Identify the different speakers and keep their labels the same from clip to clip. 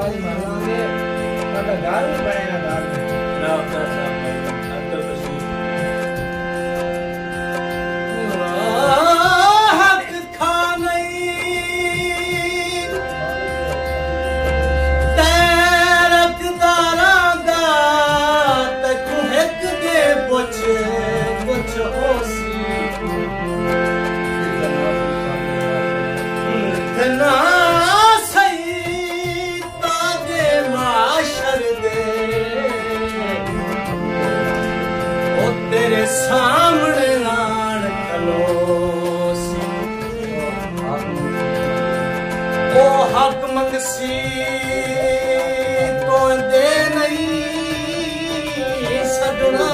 Speaker 1: तारी मारांगे ताका घर भी बनेगा घर में
Speaker 2: जनाब साहब अब्दुल रशीद
Speaker 3: हक खा नहीं तैरकदारां दा तैनूं हिक दे पुछ होसी इतना सही ताजे माशर दे ओ तेरे सामने आन खलोसी ओ हक मंगसी तो दे नहीं सदना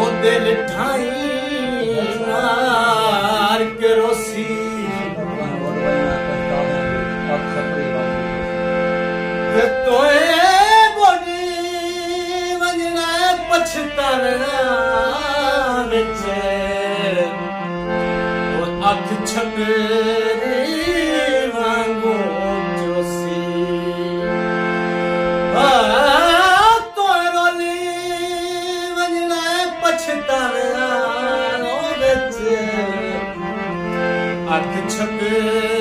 Speaker 3: ओ दिल ठाई नार के रोसी ते तोए बोली वजना पछताना विच ओ अख छपरी वांगू जोसी तोए रोली वजना पछताना विच अख छपरी